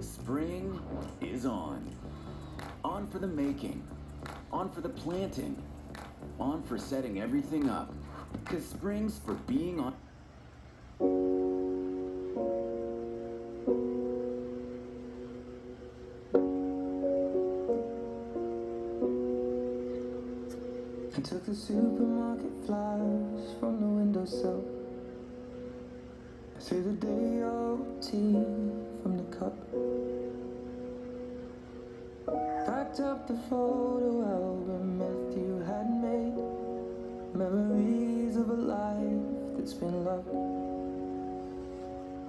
Spring is on. On for the making. On for the planting. On for setting everything up. 'Cause spring's for being on. I took the supermarket flyers from the windowsill. I threw the day old tea from the cup. Packed up the photo album Matthew had made. Memories of a life that's been loved.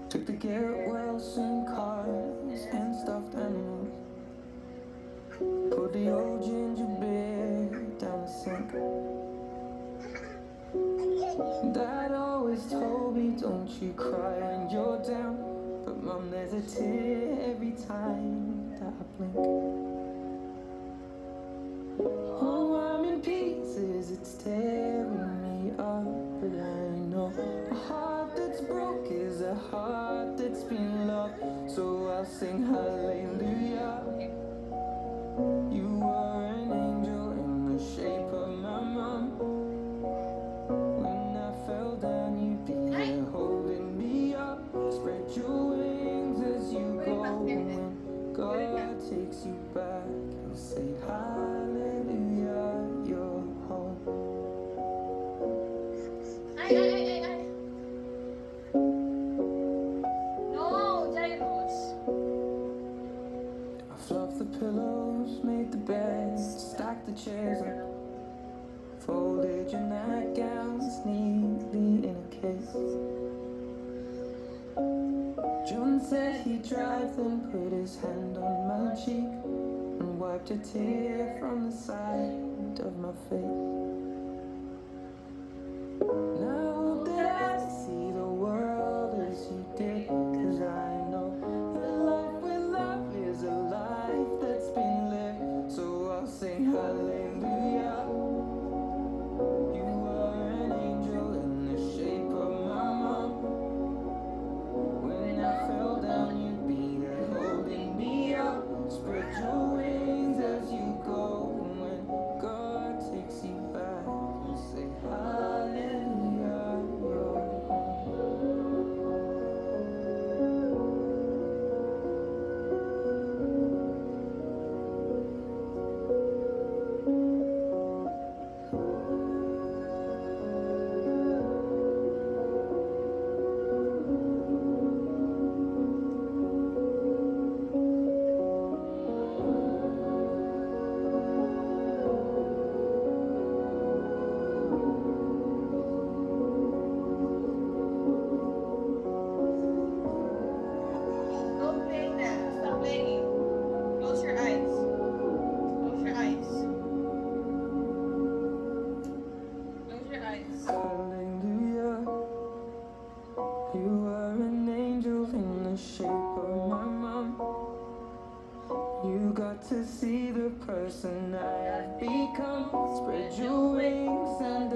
Took the Garrett Wilson cars and stuffed animals. Poured the old ginger beer down the sink. Dad always told me, don't you cry when you're down. But Mum, there's a tear every time that I blink. Oh, I'm in pieces, it's tearing me up. But I know a heart that's broke is a heart that's been loved. So I'll sing hallelujah. You were an angel in the shape of my mom. When I fell down, you'd be there holding me up. Spread your wings as you go. When God takes you back, He'll say hallelujah, you're home. No, Jairus. I fluffed the pillows, made the bed, stacked the chairs up. Folded your nightgowns neatly in a case. June said he'd drive, then put his hand on my cheek and wiped a tear from the side of my face. And I hope that I see the world as you did, 'cause I know that life with love is a life that's been lived. So I'll sing hallelujah. You were an angel in the shape of my mom. When I fell down, you'd be there holding me up. Spread your wings as you go. And when God takes you back, you say hallelujah. You're Don't play that. Stop playing. Close your eyes. Close your eyes. Close your eyes. hallelujah. You were an angel in the shape of my mom. You got to see the person I have become. Spread your wings and